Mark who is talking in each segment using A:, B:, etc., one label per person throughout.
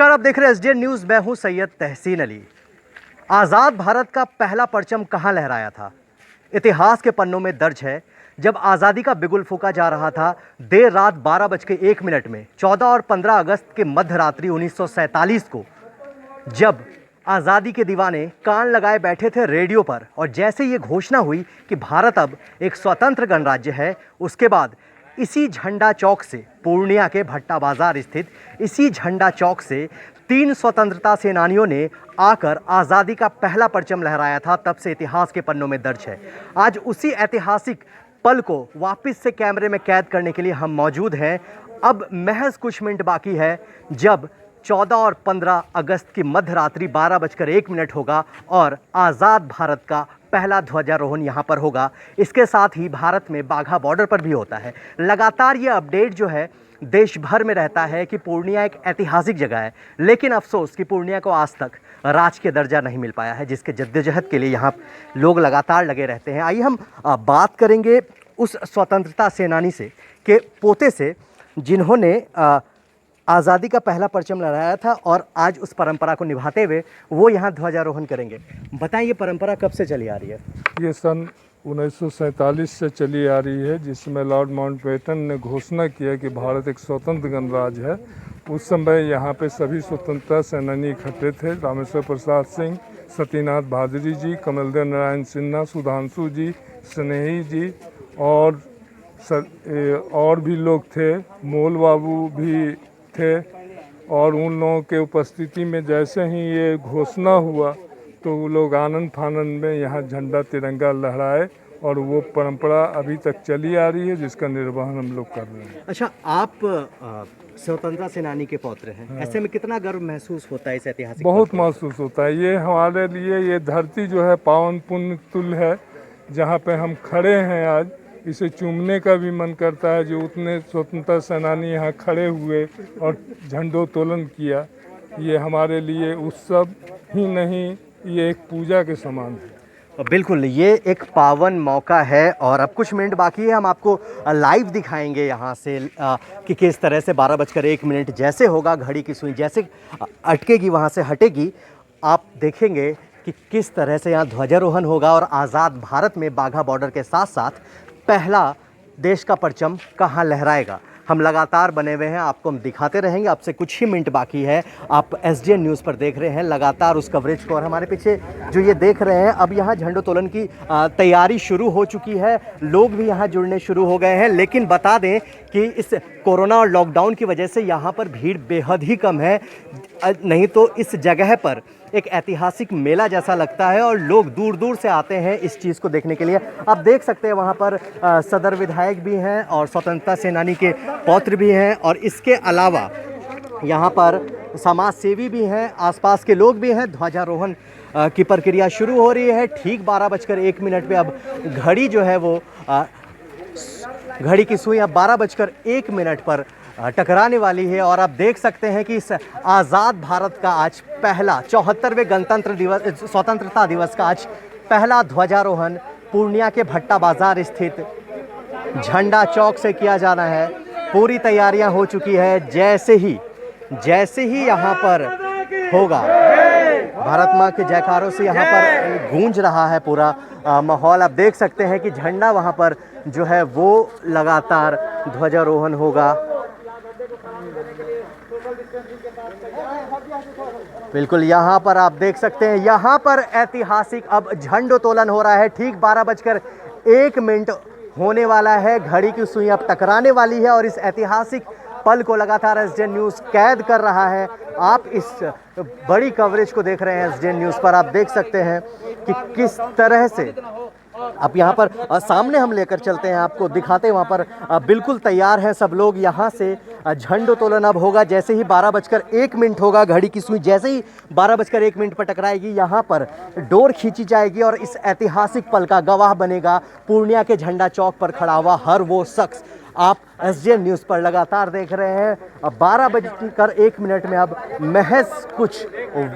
A: नमस्कार, आप देख रहे हैं एसडीएन न्यूज़। मैं हूं सैयद तहसीन अली। आज़ाद भारत का पहला परचम कहां लहराया था? इतिहास के पन्नों में दर्ज है, जब आज़ादी का बिगुल फूंका जा रहा था देर रात 12:01 में 14 और 15 अगस्त के मध्य रात्रि 1947 को, जब आज़ादी के दीवाने कान लगाए बैठे थे रेडियो पर और जैसे ये घोषणा हुई कि भारत अब एक स्वतंत्र गणराज्य है, उसके बाद इसी झंडा चौक से, पूर्णिया के भट्टा बाजार स्थित इसी झंडा चौक से 3 स्वतंत्रता सेनानियों ने आकर आज़ादी का पहला परचम लहराया था। तब से इतिहास के पन्नों में दर्ज है। आज उसी ऐतिहासिक पल को वापस से कैमरे में कैद करने के लिए हम मौजूद हैं। अब महज कुछ मिनट बाकी है जब 14 और 15 अगस्त की मध्य रात्रि 12:01 होगा और आज़ाद भारत का पहला ध्वजारोहण यहाँ पर होगा। इसके साथ ही भारत में बाघा बॉर्डर पर भी होता है। लगातार ये अपडेट जो है देश भर में रहता है कि पूर्णिया एक ऐतिहासिक जगह है, लेकिन अफसोस कि पूर्णिया को आज तक राजकीय दर्जा नहीं मिल पाया है, जिसके जद्दोजहद के लिए यहाँ लोग लगातार लगे रहते हैं। आइए हम बात करेंगे उस स्वतंत्रता सेनानी से के पोते से, जिन्होंने आज़ादी का पहला परचम लहराया था और आज उस परंपरा को निभाते हुए वो यहाँ ध्वजारोहण करेंगे। बताएं, ये परंपरा कब से चली आ रही है?
B: ये सन 1947 से चली आ रही है, जिसमें लॉर्ड माउंटबेटन ने घोषणा किया कि भारत एक स्वतंत्र गणराज्य है। उस समय यहाँ पे सभी स्वतंत्रता सेनानी इकट्ठे थे। रामेश्वर प्रसाद सिंह, सत्यनाथ भादुड़ी जी, कमलदेव नारायण सिन्हा, सुधांशु जी, स्नेही जी और भी लोग थे। मोल बाबू भी थे। और उन लोगों के उपस्थिति में जैसे ही ये घोषणा हुआ तो वो लोग आनंद फानंद में यहाँ झंडा तिरंगा लहराए और वो परंपरा अभी तक चली आ रही है, जिसका निर्वहन हम लोग कर रहे हैं।
A: अच्छा, आप स्वतंत्रता सेनानी के पौत्र हैं। हाँ। ऐसे में कितना गर्व महसूस होता है इस ऐतिहासिक?
B: बहुत महसूस होता है। ये हमारे लिए ये धरती जो है पावन पुण्य तुल्य है, जहाँ पे हम खड़े हैं आज। इसे चूमने का भी मन करता है, जो उतने स्वतंत्रता सेनानी यहाँ खड़े हुए और झंडोत्तोलन किया। ये हमारे लिए उत्सव ही नहीं, ये एक पूजा के समान है।
A: बिल्कुल, ये एक पावन मौका है और अब कुछ मिनट बाकी है। हम आपको लाइव दिखाएंगे यहाँ से कि किस तरह से 12:01 जैसे होगा, घड़ी की सुई जैसे अटकेगी वहाँ से हटेगी, आप देखेंगे कि किस तरह से यहाँ ध्वजारोहण होगा और आज़ाद भारत में बाघा बॉर्डर के साथ साथ पहला देश का परचम कहाँ लहराएगा। हम लगातार बने हुए हैं, आपको हम दिखाते रहेंगे। आपसे कुछ ही मिनट बाकी है। आप एसडीएन न्यूज़ पर देख रहे हैं लगातार उस कवरेज को, और हमारे पीछे जो ये देख रहे हैं, अब यहाँ झंडोत्तोलन की तैयारी शुरू हो चुकी है। लोग भी यहाँ जुड़ने शुरू हो गए हैं। लेकिन बता दें कि इस कोरोना और लॉकडाउन की वजह से यहाँ पर भीड़ बेहद ही कम है, नहीं तो इस जगह पर एक ऐतिहासिक मेला जैसा लगता है और लोग दूर दूर से आते हैं इस चीज़ को देखने के लिए। आप देख सकते हैं वहाँ पर सदर विधायक भी हैं और स्वतंत्रता सेनानी के पौत्र भी हैं, और इसके अलावा यहाँ पर समाज सेवी भी हैं, आसपास के लोग भी हैं। ध्वजारोहण की प्रक्रिया शुरू हो रही है। ठीक 12:01 पे अब घड़ी जो है वो घड़ी की सुई अब 12:01 पर टकराने वाली है। और आप देख सकते हैं कि इस आज़ाद भारत का आज पहला 74वें गणतंत्र दिवस, स्वतंत्रता दिवस का आज पहला ध्वजारोहण पूर्णिया के भट्टा बाजार स्थित झंडा चौक से किया जाना है। पूरी तैयारियां हो चुकी है। जैसे ही यहाँ पर होगा, भारत माँ के जयकारों से यहाँ पर गूंज रहा है पूरा माहौल। आप देख सकते हैं कि झंडा वहाँ पर जो है वो लगातार ध्वजारोहण होगा। बिल्कुल, यहाँ पर आप देख सकते हैं, यहाँ पर ऐतिहासिक अब झंडोत्तोलन हो रहा है। ठीक 12:01 होने वाला है। घड़ी की सुई अब टकराने वाली है और इस ऐतिहासिक पल को लगातार एसडीएन न्यूज़ कैद कर रहा है। आप इस बड़ी कवरेज को देख रहे हैं एसडीएन न्यूज़ पर। आप देख सकते हैं कि किस तरह से अब यहाँ पर सामने हम लेकर चलते हैं, आपको दिखाते हैं। वहाँ पर बिल्कुल तैयार हैं सब लोग। यहाँ से झंडोत्तोलन अब होगा। जैसे ही 12:01 होगा, घड़ी की सुई जैसे ही 12:01 पर टकराएगी, यहाँ पर डोर खींची जाएगी और इस ऐतिहासिक पल का गवाह बनेगा पूर्णिया के झंडा चौक पर खड़ा हुआ हर वो शख्स। आप एसडीएन न्यूज़ पर लगातार देख रहे हैं। अब 12:01 में अब महज कुछ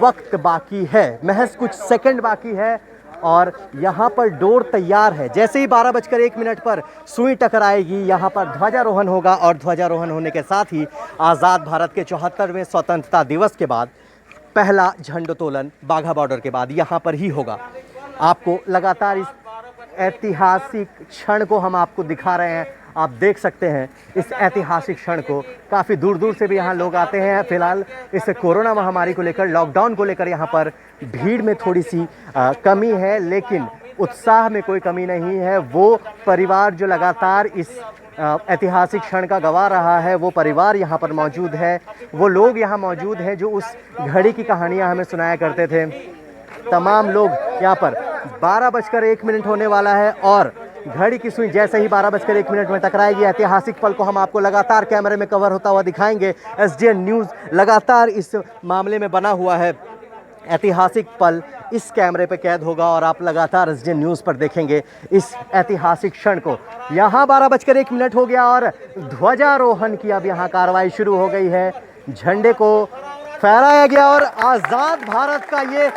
A: वक्त बाकी है, महज कुछ सेकंड बाकी है और यहाँ पर डोर तैयार है। जैसे ही 12:01 पर सुई टकराएगी, यहाँ पर ध्वजारोहण होगा और ध्वजारोहण होने के साथ ही आज़ाद भारत के 74वें स्वतंत्रता दिवस के बाद पहला झंडोत्तोलन बाघा बॉर्डर के बाद यहाँ पर ही होगा। आपको लगातार इस ऐतिहासिक क्षण को हम आपको दिखा रहे हैं। आप देख सकते हैं इस ऐतिहासिक क्षण को, काफ़ी दूर दूर से भी यहाँ लोग आते हैं। फिलहाल इस कोरोना महामारी को लेकर, लॉकडाउन को लेकर यहाँ पर भीड़ में थोड़ी सी कमी है, लेकिन उत्साह में कोई कमी नहीं है। वो परिवार जो लगातार इस ऐतिहासिक क्षण का गवाह रहा है, वो परिवार यहाँ पर मौजूद है। वो लोग यहाँ मौजूद हैं जो उस घड़ी की कहानियाँ हमें सुनाया करते थे। तमाम लोग यहाँ पर 12:01 होने वाला है और घड़ी की सुई जैसे ही 12:01 में टकराएगी, ऐतिहासिक पल को हम आपको लगातार कैमरे में कवर होता हुआ दिखाएंगे। SJN न्यूज़ लगातार इस मामले में बना हुआ है। ऐतिहासिक पल इस कैमरे पे कैद होगा और आप लगातार SJN न्यूज़ पर देखेंगे इस ऐतिहासिक क्षण को। यहाँ 12:01 हो गया और ध्वजारोहण की अब यहाँ कार्रवाई शुरू हो गई है। झंडे को फहराया गया और आज़ाद भारत का ये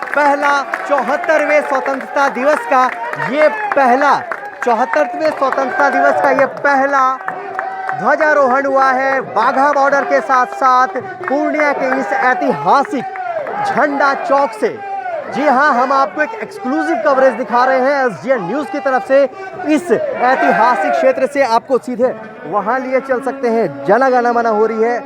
A: पहला 74वें स्वतंत्रता दिवस का ये पहला 74वें स्वतंत्रता दिवस का ये पहला ध्वजारोहण हुआ है बाघा बॉर्डर के साथ साथ पूर्णिया के इस ऐतिहासिक झंडा चौक से। जी हाँ, हम आपको एक एक्सक्लूसिव कवरेज दिखा रहे हैं SJN न्यूज़ की तरफ से। इस ऐतिहासिक क्षेत्र से आपको सीधे वहाँ लिए चल सकते हैं। जन गण मन हो रही है।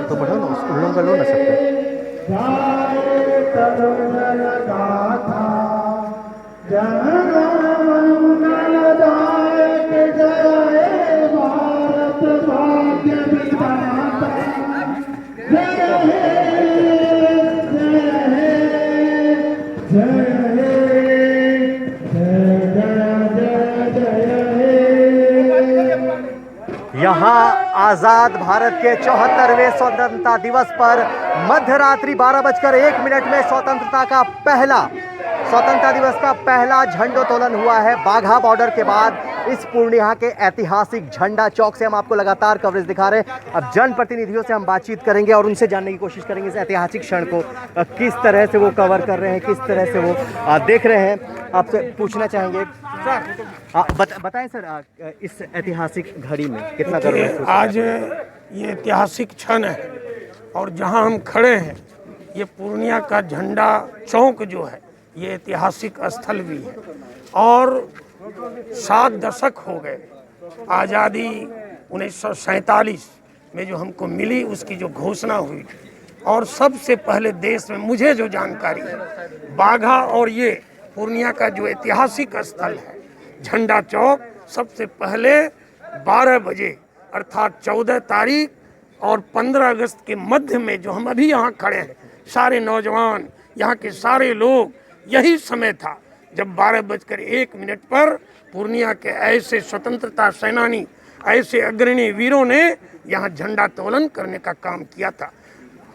A: तो बढ़ो ना, उन लोगों का लो ना सकते। यहाँ आज़ाद भारत के 74वें स्वतंत्रता दिवस पर मध्यरात्रि 12:01 में स्वतंत्रता दिवस का पहला झंडोत्तोलन हुआ है बाघा बॉर्डर के बाद। इस पूर्णिया के ऐतिहासिक झंडा चौक से हम आपको लगातार कवरेज दिखा रहे हैं। अब जनप्रतिनिधियों से हम बातचीत करेंगे और उनसे जानने की कोशिश करेंगे इस ऐतिहासिक क्षण को किस तरह से वो कवर कर रहे हैं, किस तरह से वो देख रहे हैं। आपसे पूछना चाहेंगे बताएं सर, इस ऐतिहासिक घड़ी में कितना गर्व महसूस?
C: आज ये ऐतिहासिक क्षण है और जहां हम खड़े हैं ये पूर्णिया का झंडा चौक जो है ये ऐतिहासिक स्थल भी है। और 7 दशक हो गए आज़ादी 1947 में जो हमको मिली, उसकी जो घोषणा हुई थी। और सबसे पहले देश में मुझे जो जानकारी है, बाघा और ये पूर्णिया का जो ऐतिहासिक स्थल है झंडा चौक, सबसे पहले 12 बजे अर्थात 14 तारीख और 15 अगस्त के मध्य में जो हम अभी यहाँ खड़े हैं, सारे नौजवान यहाँ के सारे लोग, यही समय था जब 12:01 पर पूर्णिया के ऐसे स्वतंत्रता सेनानी, ऐसे अग्रणी वीरों ने यहाँ झंडोत्तोलन करने का काम किया था।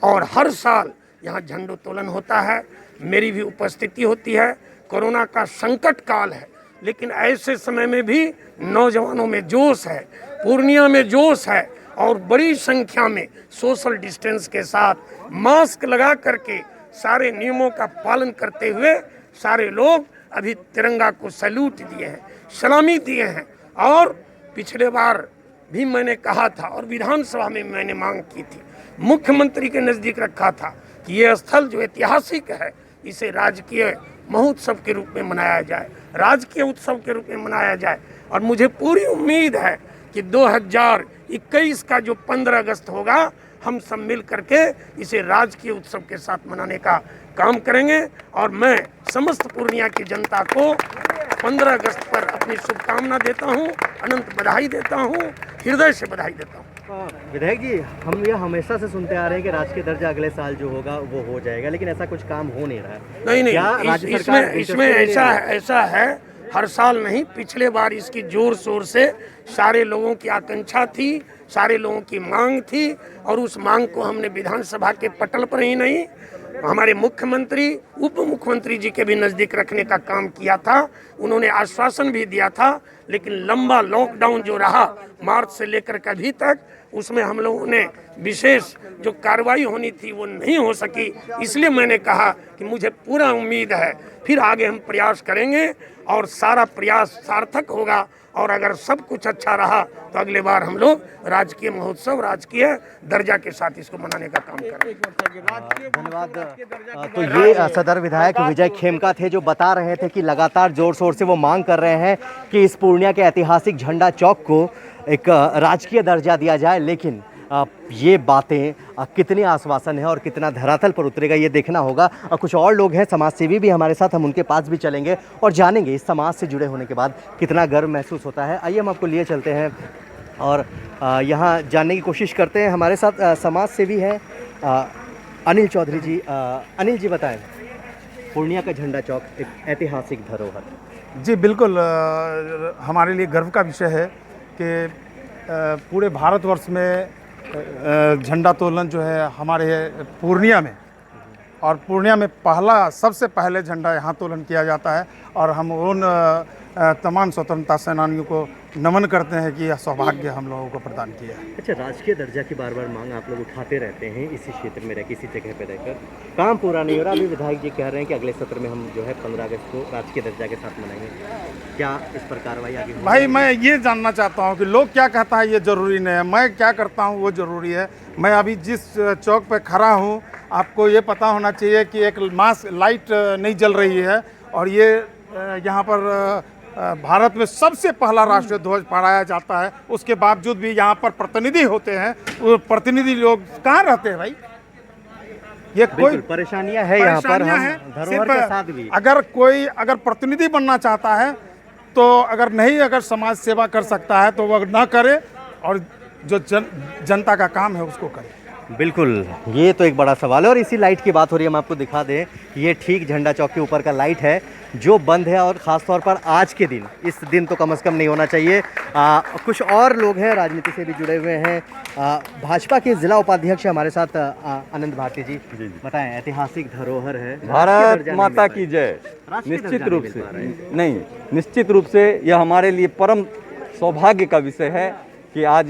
C: और हर साल यहाँ झंडोत्तोलन होता है, मेरी भी उपस्थिति होती है। कोरोना का संकट काल है, लेकिन ऐसे समय में भी नौजवानों में जोश है, पूर्णिया में जोश है और बड़ी संख्या में सोशल डिस्टेंस के साथ मास्क लगा करके सारे नियमों का पालन करते हुए सारे लोग अभी तिरंगा को सैल्यूट दिए हैं, सलामी दिए हैं। और पिछले बार भी मैंने कहा था और विधानसभा में मैंने मांग की थी, मुख्यमंत्री के नज़दीक रखा था कि ये स्थल जो ऐतिहासिक है इसे राजकीय महोत्सव के रूप में मनाया जाए, राजकीय उत्सव के रूप में मनाया जाए। और मुझे पूरी उम्मीद है कि 2021 का जो 15 अगस्त होगा, हम सब मिल करके इसे राजकीय उत्सव के साथ मनाने का काम करेंगे। और मैं समस्त पूर्णिया की जनता को 15 अगस्त पर अपनी शुभकामना देता हूँ, अनंत बधाई देता हूँ, हृदय से बधाई देता हूँ।
A: विधायक जी, हम ये हमेशा से सुनते आ रहे हैं कि राजकीय दर्जा अगले साल जो होगा वो हो जाएगा, लेकिन ऐसा कुछ काम हो नहीं रहा है।
C: नहीं
A: क्या
C: नहीं,
A: राज्य
C: इसमें
A: सरकार
C: इसमें ऐसा है, हर साल नहीं, पिछले बार इसकी जोर शोर से सारे लोगों की आकांक्षा थी, सारे लोगों की मांग थी, और उस मांग को हमने विधानसभा के पटल पर ही नहीं, हमारे मुख्यमंत्री उप मुख्यमंत्री जी के भी नज़दीक रखने का काम किया था। उन्होंने आश्वासन भी दिया था, लेकिन लंबा लॉकडाउन जो रहा मार्च से लेकर के अभी तक, उसमें हम लोगों ने विशेष जो कार्रवाई होनी थी वो नहीं हो सकी। इसलिए मैंने कहा कि मुझे पूरा उम्मीद है फिर आगे हम प्रयास करेंगे और सारा प्रयास सार्थक होगा, और अगर सब कुछ अच्छा रहा तो अगले बार हम लोग राजकीय महोत्सव, राजकीय दर्जा के साथ इसको मनाने का काम करेंगे।
A: धन्यवाद। तो ये सदर विधायक विजय खेमका थे जो बता रहे थे कि लगातार जोर शोर से वो मांग कर रहे हैं कि इस पूर्णिया के ऐतिहासिक झंडा चौक को एक राजकीय दर्जा दिया जाए, लेकिन ये बातें कितनी आश्वासन है और कितना धरातल पर उतरेगा ये देखना होगा। कुछ और लोग हैं समाजसेवी भी हमारे साथ, हम उनके पास भी चलेंगे और जानेंगे इस समाज से जुड़े होने के बाद कितना गर्व महसूस होता है। आइए हम आपको लिए चलते हैं और यहाँ जानने की कोशिश करते हैं। हमारे साथ समाज सेवी हैं अनिल चौधरी जी। अनिल जी बताएं, पूर्णिया का झंडा चौक एक ऐतिहासिक धरोहर।
D: जी बिल्कुल, हमारे लिए गर्व का विषय है कि पूरे भारतवर्ष में झंडा तोलन जो है हमारे पूर्णिया में, और पूर्णिया में सबसे पहले झंडा यहाँ तोलन किया जाता है, और हम उन तमाम स्वतंत्रता सेनानियों को नमन करते हैं कि यह सौभाग्य हम लोगों को प्रदान किया है।
A: अच्छा, राजकीय दर्जा की बार बार मांग आप लोग उठाते रहते हैं इसी क्षेत्र में रह किसी जगह पे रहकर, काम पूरा नहीं हो रहा। अभी विधायक जी कह रहे हैं कि अगले सत्र में हम जो है 15 अगस्त को राजकीय दर्जा के साथ मनाएंगे, क्या इस पर कार्रवाई आगे होगी?
D: भाई मैं ये जानना चाहता हूँ कि लोग क्या कहता है ये ज़रूरी नहीं है, मैं क्या करता हूँ वो ज़रूरी है। मैं अभी जिस चौक पर खड़ा हूँ, आपको ये पता होना चाहिए कि एक मास लाइट नहीं जल रही है, और ये यहाँ पर भारत में सबसे पहला राष्ट्रीय ध्वज फहराया जाता है। उसके बावजूद भी यहाँ पर प्रतिनिधि होते हैं, वो प्रतिनिधि लोग कहाँ रहते हैं भाई? ये कोई
A: परेशानियां है यहाँ पर, हम धरोहर के साथ भी।
D: अगर प्रतिनिधि बनना चाहता है तो अगर समाज सेवा कर सकता है तो वह ना करे, और जो जनता का काम है उसको करे।
A: बिल्कुल, ये तो एक बड़ा सवाल है। और इसी लाइट की बात हो रही है, हम आपको दिखा दें, ये ठीक झंडा चौक के ऊपर का लाइट है जो बंद है, और ख़ास तौर पर आज के दिन, इस दिन तो कम से कम नहीं होना चाहिए। कुछ और लोग हैं राजनीति से भी जुड़े हुए हैं। भाजपा के जिला उपाध्यक्ष हमारे साथ आनंद भारती जी, बताएं, ऐतिहासिक धरोहर है,
E: भारत माता की जय। निश्चित रूप से नहीं, निश्चित रूप से यह हमारे लिए परम सौभाग्य का विषय है कि आज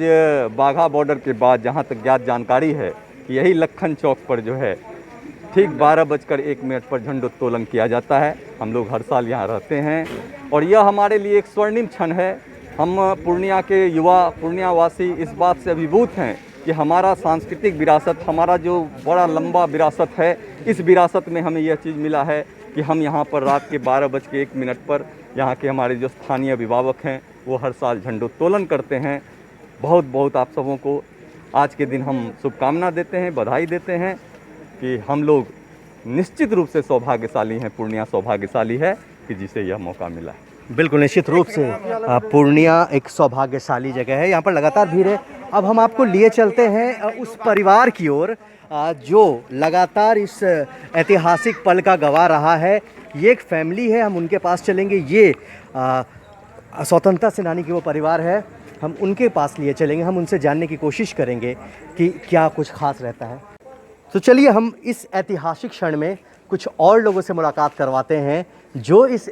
E: बाघा बॉर्डर के बाद जहाँ तक ज्ञात जानकारी है कि यही लखन चौक पर जो है ठीक 12:01 पर झंडोत्तोलन किया जाता है। हम लोग हर साल यहाँ रहते हैं, और यह हमारे लिए एक स्वर्णिम क्षण है। हम पूर्णिया के युवा, पूर्णियावासी इस बात से अभिभूत हैं कि हमारा सांस्कृतिक विरासत, हमारा जो बड़ा लंबा विरासत है, इस विरासत में हमें यह चीज़ मिला है कि हम यहाँ पर रात के 12:01 पर यहाँ के हमारे जो स्थानीय अभिभावक हैं वो हर साल झंडोत्तोलन करते हैं। बहुत बहुत आप सबों को आज के दिन हम शुभकामना देते हैं, बधाई देते हैं कि हम लोग निश्चित रूप से सौभाग्यशाली हैं, पूर्णिया सौभाग्यशाली है कि जिसे यह मौका मिला है।
A: बिल्कुल, निश्चित रूप से पूर्णिया एक सौभाग्यशाली जगह है, यहाँ पर लगातार भीड़ है। अब हम आपको लिए चलते हैं उस परिवार की ओर जो लगातार इस ऐतिहासिक पल का गवाह रहा है। ये एक फैमिली है, हम उनके पास चलेंगे। ये स्वतंत्रता सेनानी की वो परिवार है, हम उनके पास लिए चलेंगे, हम उनसे जानने की कोशिश करेंगे कि क्या कुछ खास रहता है। तो चलिए हम इस ऐतिहासिक क्षण में कुछ और लोगों से मुलाकात करवाते हैं जो इस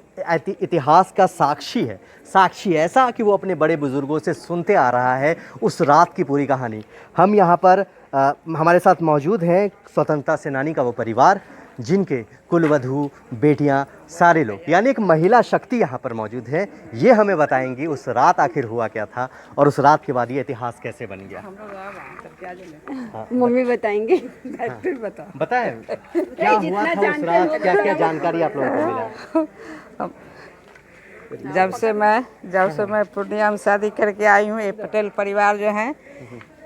A: इतिहास का साक्षी ऐसा कि वो अपने बड़े बुजुर्गों से सुनते आ रहा है उस रात की पूरी कहानी। हम यहाँ पर हमारे साथ मौजूद हैं स्वतंत्रता सेनानी का वो परिवार जिनके कुलवधू, बेटियां, सारे लोग, यानी एक महिला शक्ति यहाँ पर मौजूद है। ये हमें बताएंगी उस रात आखिर हुआ क्या था और उस रात के बाद ये इतिहास कैसे बन गया।
F: मम्मी बताएंगे, फिर बताओ।
A: बताएं क्या हुआ था उस रात, क्या क्या जानकारी आप लोगों को मिला?
F: जब से मैं पूर्णिया में शादी करके आई हूँ, ये पटेल परिवार जो है,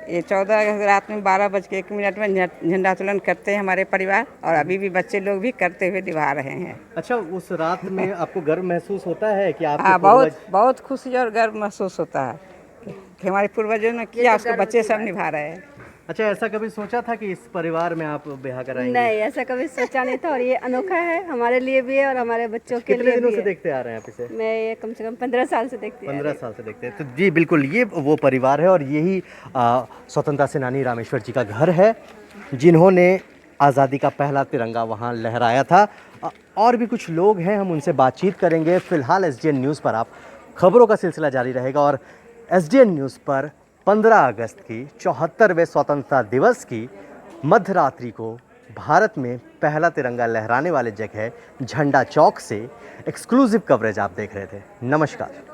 F: ये 14 अगस्त रात में 12:01 में झंडोत्तोलन करते हैं हमारे परिवार, और अभी भी बच्चे लोग भी करते हुए निभा रहे हैं।
A: अच्छा, उस रात में आपको गर्व महसूस होता है कि आप?
F: हाँ, बहुत खुशी और गर्व महसूस होता है। कि हमारे पूर्वजों ने किया उसको बच्चे सब निभा रहे हैं।
A: अच्छा, ऐसा कभी सोचा था कि इस परिवार में आप ब्याह कराएंगे?
G: नहीं, ऐसा कभी सोचा नहीं था और ये अनोखा है हमारे लिए भी है और हमारे बच्चों के
A: कितने
G: लिए
A: दिनों
G: भी
A: से
G: है।
A: देखते आ रहे हैं आप इसे?
G: मैं ये कम से कम 15 साल से देखती हूँ।
A: 15 साल से देखते हैं। तो जी बिल्कुल, ये वो परिवार है और यही स्वतंत्रता सेनानी रामेश्वर जी का घर है, जिन्होंने आज़ादी का पहला तिरंगा वहाँ लहराया था। और भी कुछ लोग हैं, हम उनसे बातचीत करेंगे। फ़िलहाल SDN न्यूज़ पर आप खबरों का सिलसिला जारी रहेगा और SDN न्यूज़ पर 15 अगस्त की 74वें स्वतंत्रता दिवस की मध्यरात्रि को भारत में पहला तिरंगा लहराने वाले जगह झंडा चौक से एक्सक्लूसिव कवरेज आप देख रहे थे। नमस्कार।